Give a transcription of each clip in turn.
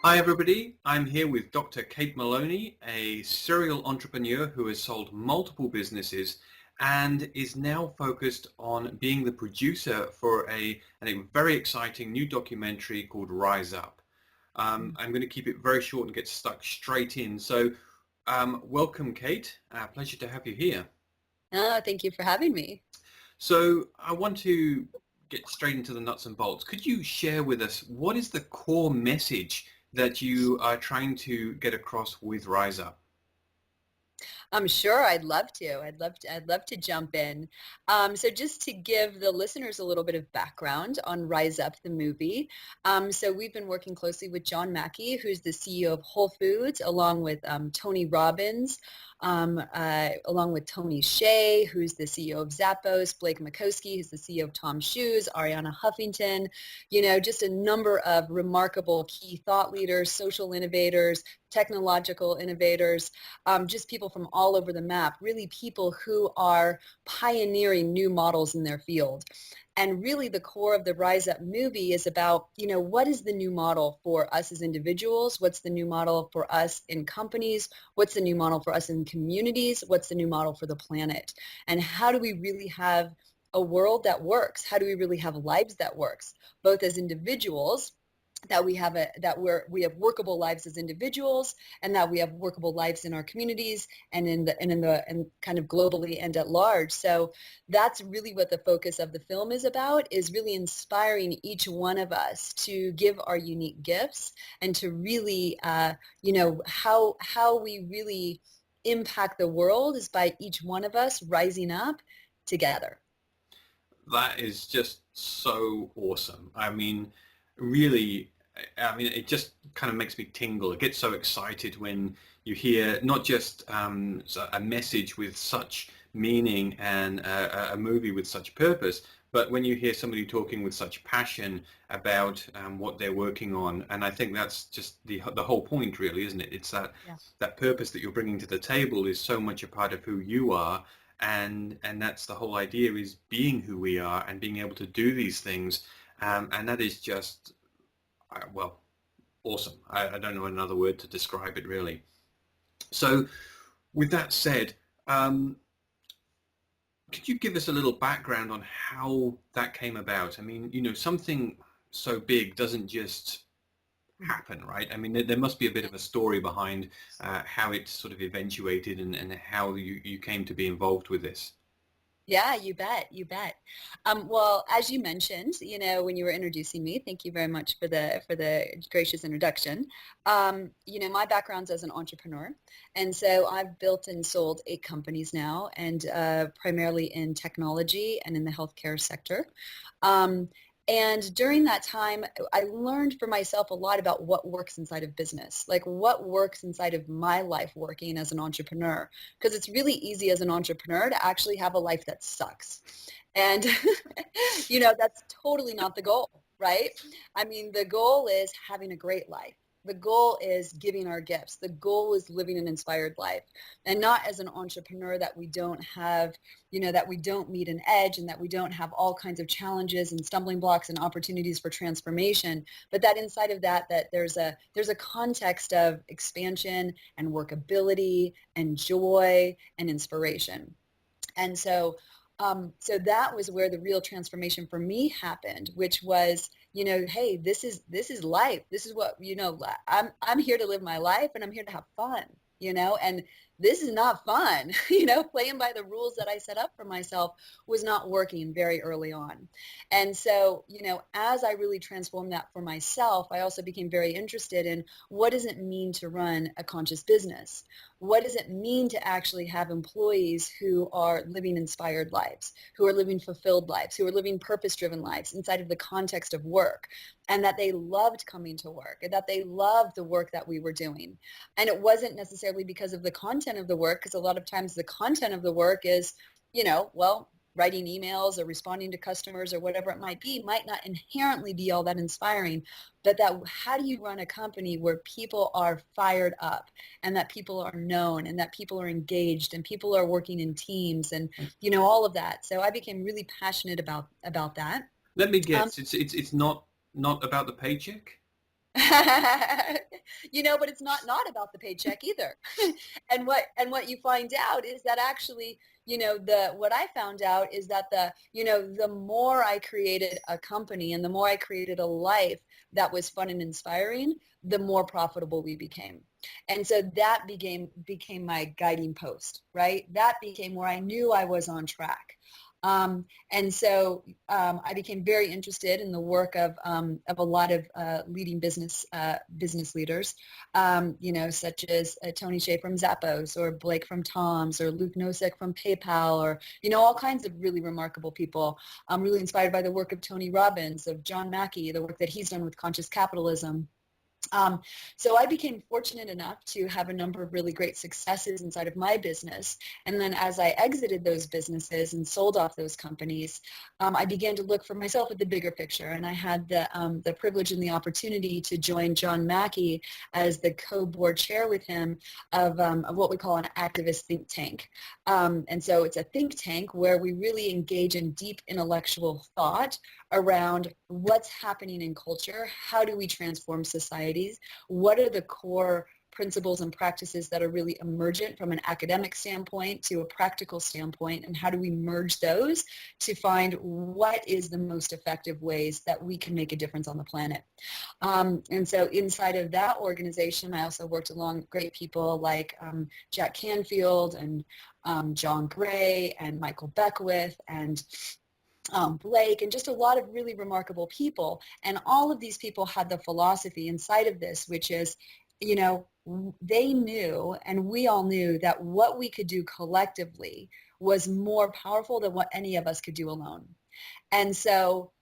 Hi everybody, I'm here with Dr. Kate Maloney, a serial entrepreneur who has sold multiple businesses and is now focused on being the producer for a very exciting new documentary called Rise Up. I'm going to keep it very short and get stuck straight in. So welcome Kate, pleasure to have you here. Thank you for having me. So I want to get straight into the nuts and bolts. Could you share with us what is the core message that you are trying to get across with Rise Up? I'm sure I'd love to. I'd love to jump in. So just to give the listeners a little bit of background on Rise Up, the movie. So we've been working closely with John Mackey, who's the CEO of Whole Foods, along with Tony Robbins, along with Tony Hsieh, who's the CEO of Zappos, Blake Mycoskie, who's the CEO of Tom Shoes, Ariana Huffington, just a number of remarkable key thought leaders, social innovators, technological innovators, just people from all over the map, really people who are pioneering new models in their field. And really the core of the Rise Up movie is about, what is the new model for us as individuals? What's the new model for us in companies? What's the new model for us in communities? What's the new model for the planet? And how do we really have a world that works? How do we really have lives that works, both as individuals, that we have workable lives as individuals, and that we have workable lives in our communities and and kind of globally and at large. So that's really what the focus of the film is about, is really inspiring each one of us to give our unique gifts and to really how we really impact the world is by each one of us rising up together. That is just so awesome. Really, it just kind of makes me tingle. I get so excited when you hear not just a message with such meaning and a movie with such purpose, but when you hear somebody talking with such passion about what they're working on. And I think that's just the whole point, really, isn't it? It's Yeah. that purpose that you're bringing to the table is so much a part of who you are. And that's the whole idea, is being who we are and being able to do these things. And that is just, well, awesome. I don't know another word to describe it, really. So with that said, could you give us a little background on how that came about? Something so big doesn't just happen, right? There must be a bit of a story behind how it sort of eventuated and how you came to be involved with this. Yeah, you bet. You bet. Well, as you mentioned, when you were introducing me, thank you very much for the gracious introduction. My background's as an entrepreneur, and so I've built and sold 8 companies now, and primarily in technology and in the healthcare sector. Um, and during that time, I learned for myself a lot about what works inside of business, like what works inside of my life working as an entrepreneur. Because it's really easy as an entrepreneur to actually have a life that sucks. And, that's totally not the goal, right? The goal is having a great life. The goal is giving our gifts. The goal is living an inspired life, and not as an entrepreneur that we don't have, that we don't meet an edge and that we don't have all kinds of challenges and stumbling blocks and opportunities for transformation, but that inside of that there's a context of expansion and workability and joy and inspiration. And so that was where the real transformation for me happened, which was, hey, this is life. This is what, I'm here to live my life, and I'm here to have fun, and this is not fun. Playing by the rules that I set up for myself was not working very early on. And so, as I really transformed that for myself, I also became very interested in, what does it mean to run a conscious business? What does it mean to actually have employees who are living inspired lives, who are living fulfilled lives, who are living purpose-driven lives inside of the context of work, and that they loved coming to work, and that they loved the work that we were doing? And it wasn't necessarily because of the content of the work, because a lot of times the content of the work is, writing emails or responding to customers or whatever it might not inherently be all that inspiring. But that, how do you run a company where people are fired up, and that people are known, and that people are engaged, and people are working in teams, and all of that. So I became really passionate about that. Let me Um, guess, it's not about the paycheck? But it's not about the paycheck either. And what you find out is that actually, the what I found out is that the more I created a company and the more I created a life that was fun and inspiring, the more profitable we became. And so that became my guiding post, right? That became where I knew I was on track. And so I became very interested in the work of a lot of leading business leaders, such as Tony Hsieh from Zappos, or Blake from Tom's, or Luke Nosek from PayPal, or all kinds of really remarkable people. I'm really inspired by the work of Tony Robbins, of John Mackey, the work that he's done with conscious capitalism. Um, so I became fortunate enough to have a number of really great successes inside of my business. And then as I exited those businesses and sold off those companies, I began to look for myself at the bigger picture. And I had the privilege and the opportunity to join John Mackey as the co-board chair with him of what we call an activist think tank. And so it's a think tank where we really engage in deep intellectual thought around what's happening in culture, how do we transform societies, what are the core principles and practices that are really emergent from an academic standpoint to a practical standpoint, and how do we merge those to find what is the most effective ways that we can make a difference on the planet. And so inside of that organization, I also worked along great people like Jack Canfield and John Gray and Michael Beckwith and Blake, and just a lot of really remarkable people. And all of these people had the philosophy inside of this, which is, they knew, and we all knew, that what we could do collectively was more powerful than what any of us could do alone. And so,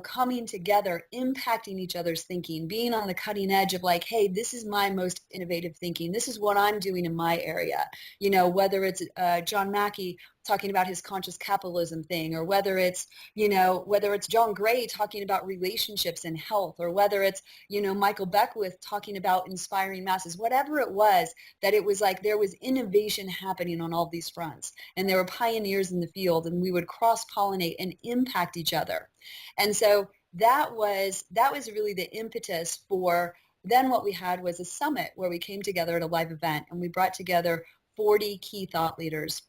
coming together, impacting each other's thinking, being on the cutting edge of like, hey, this is my most innovative thinking. This is what I'm doing in my area. Whether it's John Mackey talking about his conscious capitalism thing, or whether it's John Gray talking about relationships and health, or whether it's, Michael Beckwith talking about inspiring masses, whatever it was, that it was like there was innovation happening on all these fronts, and there were pioneers in the field, and we would cross-pollinate and impact each other. And so that was really the impetus for then what we had was a summit where we came together at a live event, and we brought together 40 key thought leaders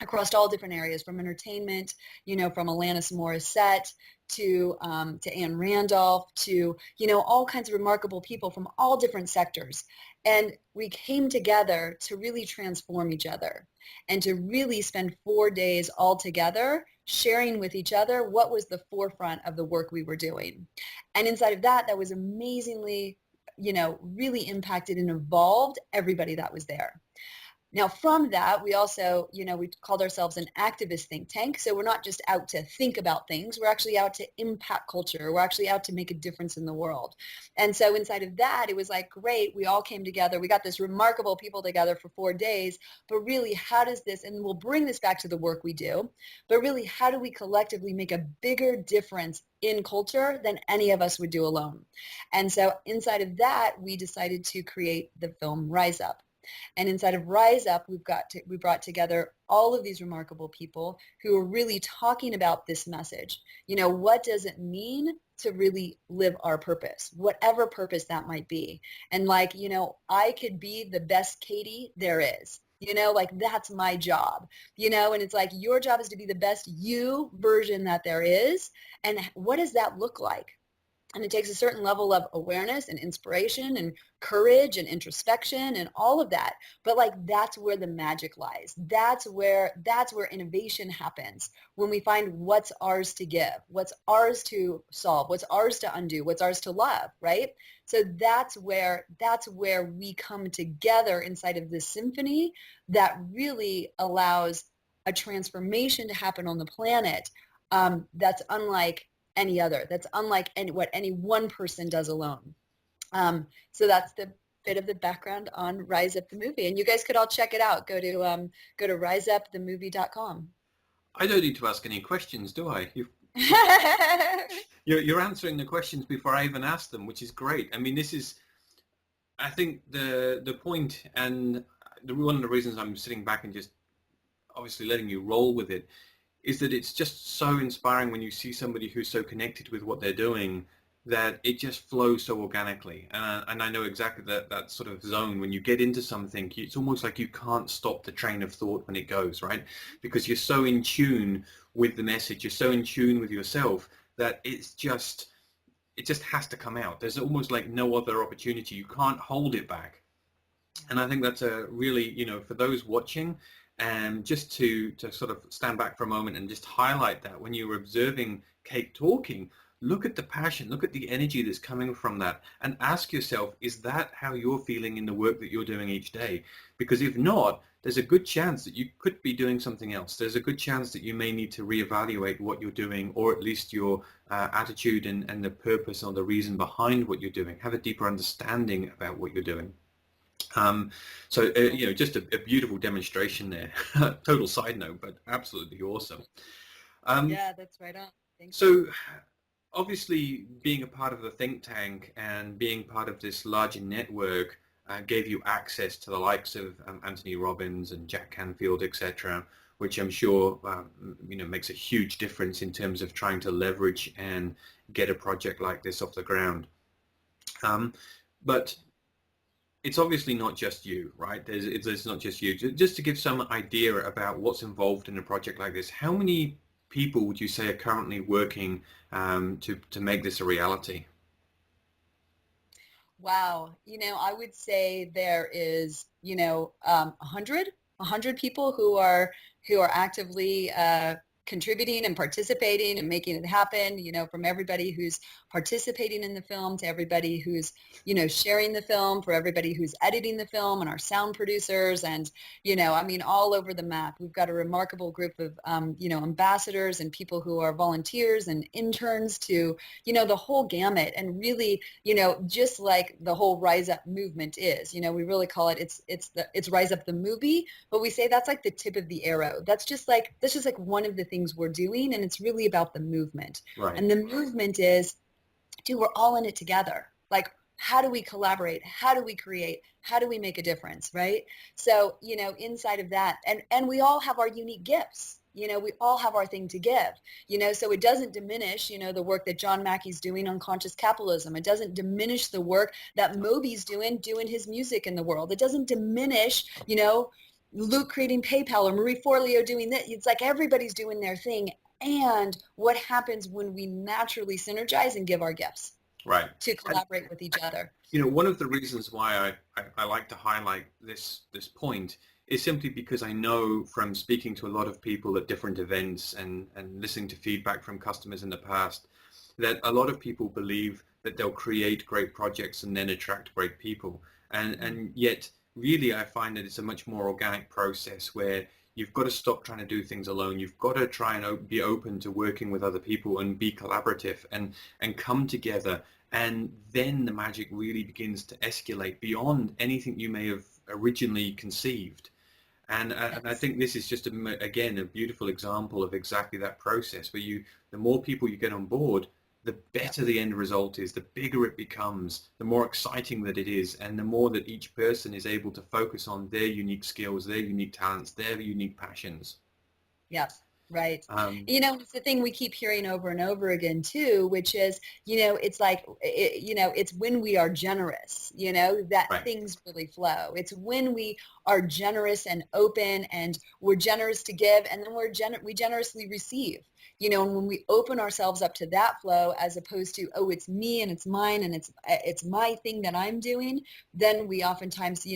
across all different areas, from entertainment, from Alanis Morissette to Anne Randolph to, all kinds of remarkable people from all different sectors. And we came together to really transform each other and to really spend 4 days all together sharing with each other what was the forefront of the work we were doing. And inside of that was amazingly, really impacted and evolved everybody that was there. Now, from that, we also, we called ourselves an activist think tank. So we're not just out to think about things. We're actually out to impact culture. We're actually out to make a difference in the world. And so inside of that, it was like, great, we all came together. We got this remarkable people together for 4 days. But really, how does this, and we'll bring this back to the work we do, but really, how do we collectively make a bigger difference in culture than any of us would do alone? And so inside of that, we decided to create the film Rise Up. And inside of Rise Up, we brought together all of these remarkable people who are really talking about this message. What does it mean to really live our purpose, whatever purpose that might be? And I could be the best Katie there is. That's my job, and it's like, your job is to be the best you version that there is. And what does that look like? And it takes a certain level of awareness and inspiration and courage and introspection and all of that. But that's where the magic lies. That's where innovation happens, when we find what's ours to give, what's ours to solve, what's ours to undo, what's ours to love, right? So that's where we come together inside of this symphony that really allows a transformation to happen on the planet that's unlike any other. That's unlike what any one person does alone. So that's the bit of the background on Rise Up the movie, and you guys could all check it out. Go to riseupthemovie.com. I don't need to ask any questions, do I? You're answering the questions before I even ask them, which is great. I mean, this is, I think, the point, and one of the reasons I'm sitting back and just obviously letting you roll with it, is that it's just so inspiring when you see somebody who's so connected with what they're doing that it just flows so organically. And I know exactly that sort of zone when you get into something, it's almost like you can't stop the train of thought when it goes, right? Because you're so in tune with the message, you're so in tune with yourself that it just has to come out. There's almost like no other opportunity. You can't hold it back. And I think that's a really, for those watching, and just to sort of stand back for a moment and just highlight that when you're observing Kate talking, look at the passion, look at the energy that's coming from that, and ask yourself, is that how you're feeling in the work that you're doing each day? Because if not, there's a good chance that you could be doing something else. There's a good chance that you may need to reevaluate what you're doing, or at least your attitude and the purpose or the reason behind what you're doing. Have a deeper understanding about what you're doing. Just a beautiful demonstration there. Total side note, but absolutely awesome. Yeah, that's right on. Thank you. So obviously being a part of the think tank and being part of this larger network gave you access to the likes of Anthony Robbins and Jack Canfield, etc., which I'm sure makes a huge difference in terms of trying to leverage and get a project like this off the ground. But it's obviously not just you, right? It's not just you. Just to give some idea about what's involved in a project like this, how many people would you say are currently working to make this a reality? Wow. I would say there is, 100 people who are actively contributing and participating and making it happen, from everybody who's participating in the film to everybody who's, sharing the film, for everybody who's editing the film and our sound producers and, all over the map. We've got a remarkable group of, ambassadors and people who are volunteers and interns to, the whole gamut. And really, just like the whole Rise Up movement is, we really call it, it's Rise Up the movie, but we say that's like the tip of the arrow. That's just like one of the things we're doing, and it's really about the movement. Right. And the movement is, dude, we're all in it together. Like, how do we collaborate? How do we create? How do we make a difference, right? So, inside of that, and we all have our unique gifts. We all have our thing to give, so it doesn't diminish, the work that John Mackey's doing on conscious capitalism. It doesn't diminish the work that Moby's doing his music in the world. It doesn't diminish, Luke creating PayPal or Marie Forleo doing that. It's like everybody's doing their thing. And what happens when we naturally synergize and give our gifts? Right. To collaborate with each other. One of the reasons why I like to highlight this point is simply because I know from speaking to a lot of people at different events and listening to feedback from customers in the past, that a lot of people believe that they'll create great projects and then attract great people. And yet, really, I find that it's a much more organic process where you've got to stop trying to do things alone. You've got to try and be open to working with other people and be collaborative and come together. And then the magic really begins to escalate beyond anything you may have originally conceived. And I think this is just, again, a beautiful example of exactly that process where the more people you get on board, the better the end result is, the bigger it becomes, the more exciting that it is, and the more that each person is able to focus on their unique skills, their unique talents, their unique passions. Yes. Right. It's the thing we keep hearing over and over again too, which is, it's like, it's when we are generous, that Right. Things really flow. It's when we are generous and open and we're generous to give, and then we generously receive, and when we open ourselves up to that flow, as opposed to, oh, it's me and it's mine and it's my thing that I'm doing, then we oftentimes,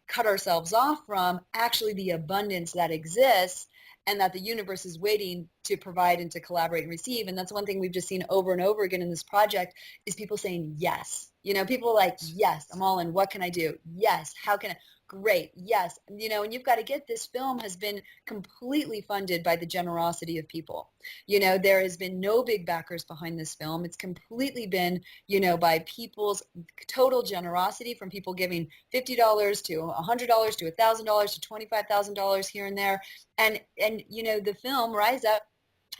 cut ourselves off from actually the abundance that exists and that the universe is waiting to provide and to collaborate and receive. And that's one thing we've just seen over and over again in this project is people saying yes. People are like, yes, I'm all in. What can I do? Yes. How can I? Great. Yes. And you've got to get, this film has been completely funded by the generosity of people. There has been no big backers behind this film. It's completely been, by people's total generosity, from people giving $50 to $100 to $1,000 to $25,000 here and there. And the film Rise Up,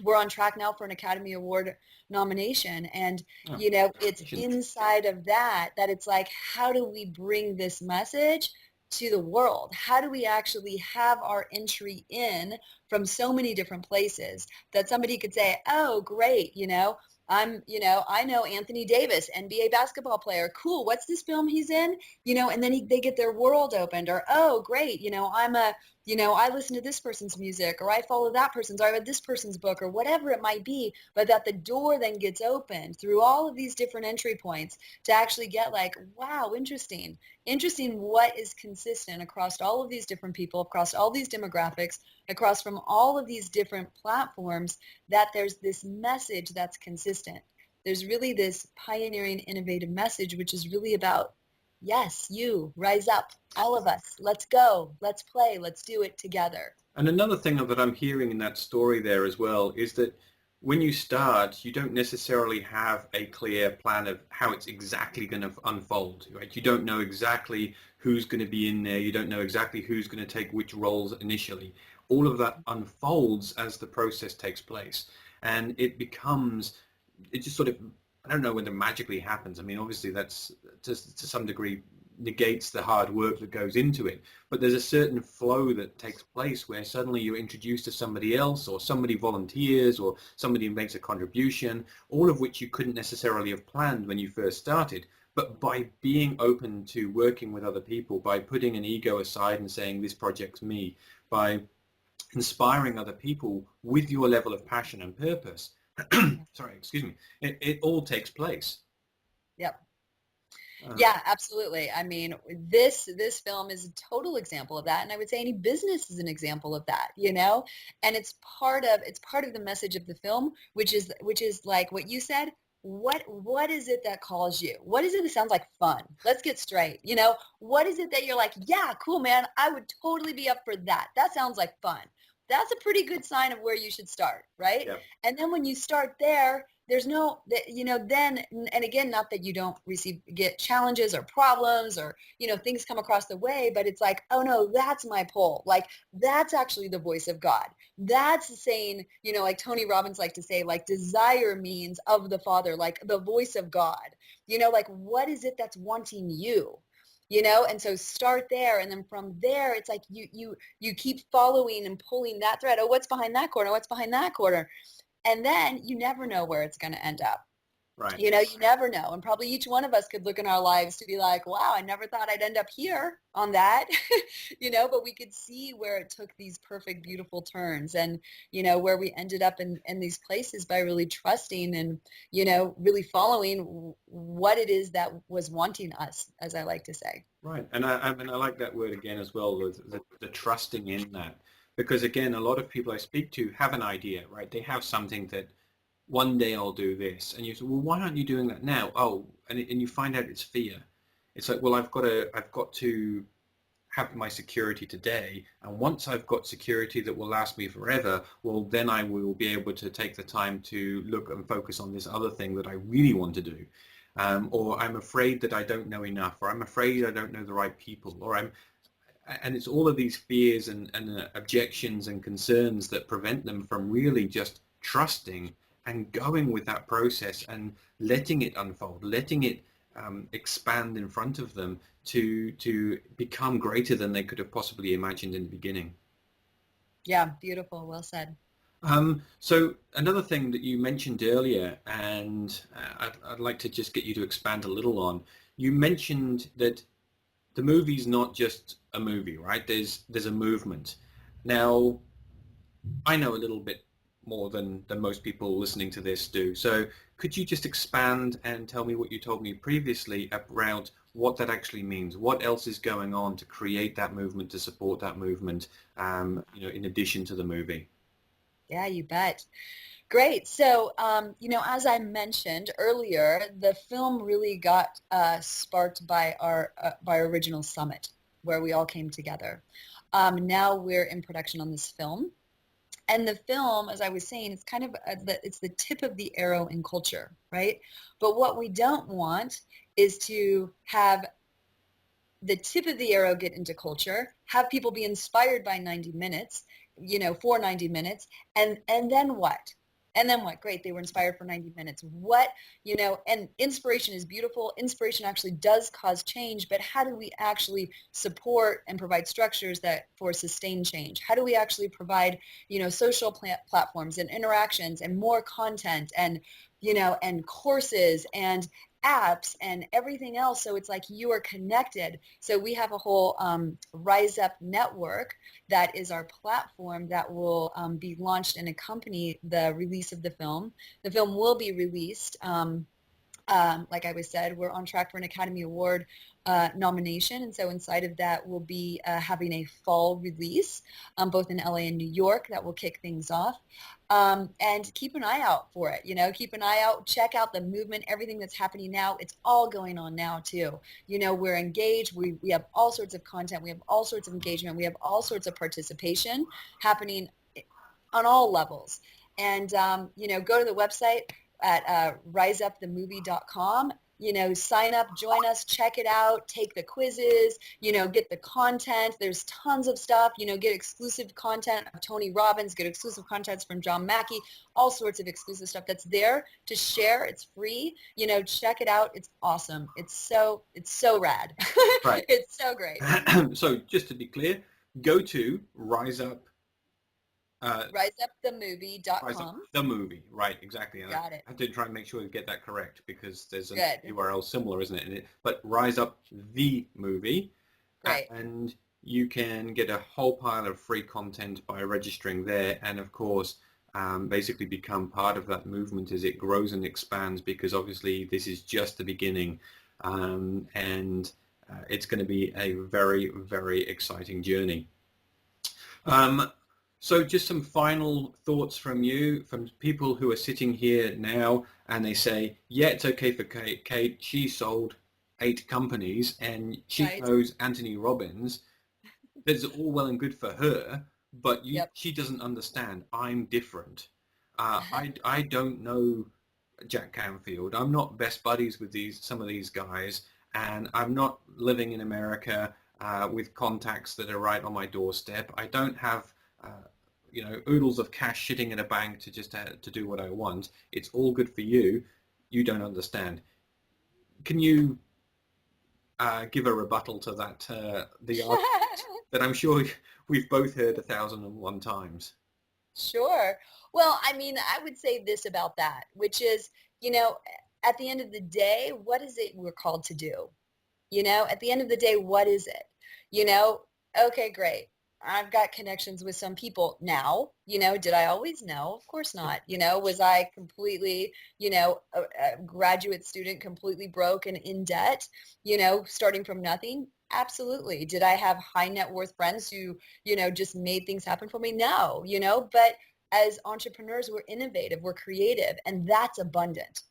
we're on track now for an Academy Award nomination. And, it's inside of that it's like, how do we bring this message to the world? How do we actually have our entry in from so many different places that somebody could say, oh, great, I know Anthony Davis, NBA basketball player. Cool. What's this film he's in? And then they get their world opened, or, oh, great. I listen to this person's music, or I follow that person's, or I read this person's book, or whatever it might be, but that the door then gets opened through all of these different entry points to actually get like, wow, interesting what is consistent across all of these different people, across all these demographics, across from all of these different platforms, that there's this message that's consistent. There's really this pioneering, innovative message, which is really about, yes, you, rise up, all of us, let's go, let's play, let's do it together. And another thing that I'm hearing in that story there as well is that when you start, you don't necessarily have a clear plan of how it's exactly going to unfold, right? You don't know exactly who's going to be in there. You don't know exactly who's going to take which roles initially. All of that unfolds as the process takes place. And it just sort of, I don't know when it magically happens. I mean, obviously that's to some degree negates the hard work that goes into it, but there's a certain flow that takes place where suddenly you're introduced to somebody else, or somebody volunteers, or somebody makes a contribution, all of which you couldn't necessarily have planned when you first started. But by being open to working with other people, by putting an ego aside and saying this project's me, by inspiring other people with your level of passion and purpose, sorry, excuse me, it all takes place. Yep. Yeah, absolutely. I mean, this film is a total example of that, and I would say any business is an example of that, And it's part of the message of the film, which is like what you said. What is it that calls you? What is it that sounds like fun? Let's get straight. What is it that you're like, yeah, cool, man, I would totally be up for that. That sounds like fun. That's a pretty good sign of where you should start, right? Yep. And then when you start there, there's no, then, and again, not that you don't get challenges or problems or, things come across the way, but it's like, oh no, that's my pull. Like, that's actually the voice of God. That's saying, like Tony Robbins liked to say, like, desire means of the Father, like the voice of God, like, what is it that's wanting you? And so start there, and then from there it's like you keep following and pulling that thread. Oh, what's behind that corner? What's behind that corner? And then you never know where it's going to end up. Right. You never know. And probably each one of us could look in our lives to be like, wow, I never thought I'd end up here on that, but we could see where it took these perfect, beautiful turns, and, where we ended up in these places by really trusting and, really following what it is that was wanting us, as I like to say. Right. And I like that word again as well, the trusting in that. Because again, a lot of people I speak to have an idea, right? They have something that one day I'll do this. And you say, well, why aren't you doing that now? Oh, and you find out it's fear. It's like, well, I've got to have my security today. And once I've got security that will last me forever, well, then I will be able to take the time to look and focus on this other thing that I really want to do. Or I'm afraid that I don't know enough, or I'm afraid I don't know the right people, and it's all of these fears and objections and concerns that prevent them from really just trusting and going with that process and letting it unfold, letting it expand in front of them to become greater than they could have possibly imagined in the beginning. Yeah, beautiful. Well said. So another thing that you mentioned earlier, and I'd like to just get you to expand a little on, you mentioned that the movie's not just a movie, right? There's a movement. Now, I know a little bit more than most people listening to this do. So could you just expand and tell me what you told me previously about what that actually means? What else is going on to create that movement, to support that movement, in addition to the movie? Yeah, you bet. Great. So, as I mentioned earlier, the film really got sparked by our original summit, where we all came together. Now we're in production on this film. And the film, as I was saying, it's kind of it's the tip of the arrow in culture, right? But what we don't want is to have the tip of the arrow get into culture, have people be inspired by 90 minutes, for 90 minutes, and then what? And then what? Great. They were inspired for 90 minutes. What, and inspiration is beautiful. Inspiration actually does cause change, but how do we actually support and provide structures that for sustained change? How do we actually provide, social platforms and interactions and more content and, and courses and apps and everything else, so it's like you are connected. So we have a whole Rise Up network that is our platform that will be launched and accompany the release of the film. The film will be released. Like I was said, we're on track for an Academy Award nomination, and so inside of that we'll be having a fall release, both in LA and New York, that will kick things off. And keep an eye out for it. Keep an eye out. Check out the movement, everything that's happening now. It's all going on now too. We're engaged. We have all sorts of content. We have all sorts of engagement. We have all sorts of participation happening on all levels. And go to the website at riseupthemovie.com. Sign up, join us, check it out, take the quizzes, get the content. There's tons of stuff, get exclusive content of Tony Robbins, get exclusive contents from John Mackey, all sorts of exclusive stuff that's there to share. It's free. Check it out. It's awesome. It's so rad. Right. It's so great. So just to be clear, go to Rise Up. Riseupthemovie.com. The movie, right? Exactly. And Got it. I did try and make sure to get that correct, because there's an Good. URL similar, isn't it? But Rise Up the movie, Great. and you can get a whole pile of free content by registering there, and of course, basically become part of that movement as it grows and expands. Because obviously, this is just the beginning, and it's going to be a very, very exciting journey. So just some final thoughts from you, from people who are sitting here now and they say, yeah, it's okay for Kate. She sold 8 companies and she Right. knows Anthony Robbins. That's all well and good for her, but Yep. she doesn't understand. I'm different. I don't know Jack Canfield. I'm not best buddies with some of these guys, and I'm not living in America with contacts that are right on my doorstep. I don't have oodles of cash sitting in a bank to just to do what I want. It's all good for you. You don't understand. Can you give a rebuttal to that, the argument that I'm sure we've both heard 1,001 times? Sure. Well, I would say this about that, which is, at the end of the day, what is it we're called to do? At the end of the day, what is it? Okay, great. I've got connections with some people now. Did I always? No, of course not. Was I completely, a graduate student, completely broke and in debt, starting from nothing? Absolutely. Did I have high net worth friends who, just made things happen for me? No, but as entrepreneurs, we're innovative, we're creative, and that's abundant.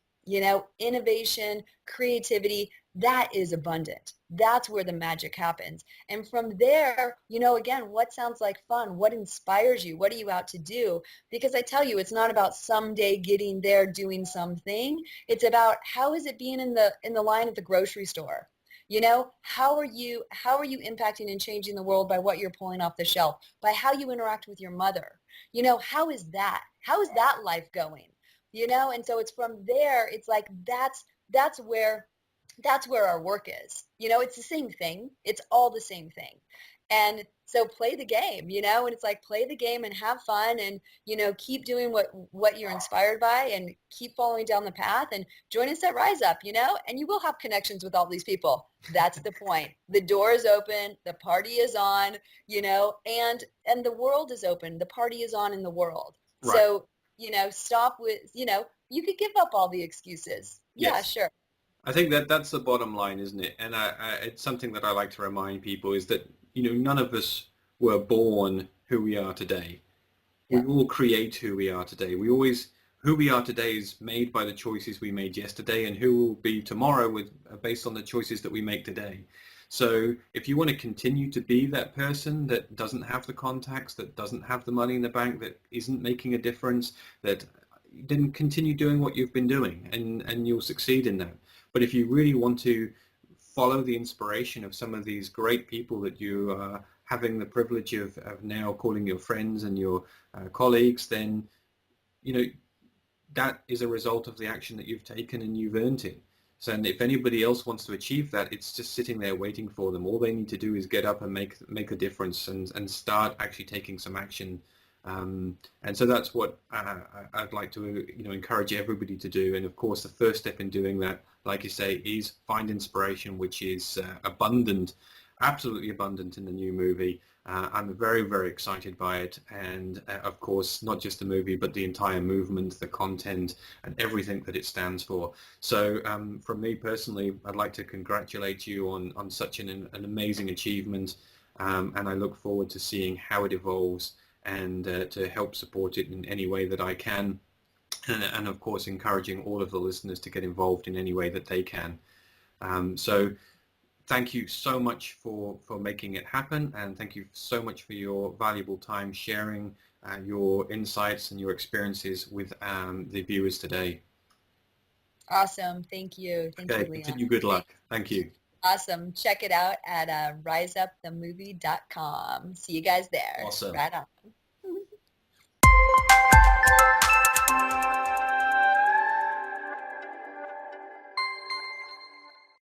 Innovation, creativity, that is abundant. That's where the magic happens. And from there, again, what sounds like fun? What inspires you? What are you out to do? Because I tell you, it's not about someday getting there, doing something. It's about, how is it being in the line at the grocery store? How are you impacting and changing the world by what you're pulling off the shelf, by how you interact with your mother? How is that life going? And so it's from there, it's like, that's where our work is. It's the same thing. It's all the same thing. And so play the game, and it's like, play the game and have fun, and, keep doing what you're inspired by, and keep following down the path, and join us at Rise Up, and you will have connections with all these people. That's the point. The door is open. The party is on, and the world is open. The party is on in the world. Right. So, stop with, you could give up all the excuses. Yes. Yeah, sure. I think that's the bottom line, isn't it? And it's something that I like to remind people, is that, none of us were born who we are today. Yeah. We all create who we are today. Who we are today is made by the choices we made yesterday, and who will be tomorrow based on the choices that we make today. So if you want to continue to be that person that doesn't have the contacts, that doesn't have the money in the bank, that isn't making a difference, then continue doing what you've been doing, and you'll succeed in that. But if you really want to follow the inspiration of some of these great people that you are having the privilege of now calling your friends and your colleagues, then, that is a result of the action that you've taken and you've earned it. So, and if anybody else wants to achieve that, it's just sitting there waiting for them. All they need to do is get up and make a difference and start actually taking some action. And so that's what I'd like to encourage everybody to do. And of course, the first step in doing that, like you say, is find inspiration, which is abundant, absolutely abundant in the new movie. I'm very, very excited by it. And of course, not just the movie, but the entire movement, the content, and everything that it stands for. So from me personally, I'd like to congratulate you on such an amazing achievement. And I look forward to seeing how it evolves and to help support it in any way that I can. And of course, encouraging all of the listeners to get involved in any way that they can. So thank you so much for making it happen, and thank you so much for your valuable time sharing your insights and your experiences with the viewers today. Awesome. Thank you. Thank you, Leon. Continue good luck. Thank you. Awesome. Check it out at riseupthemovie.com. See you guys there. Awesome. Right on.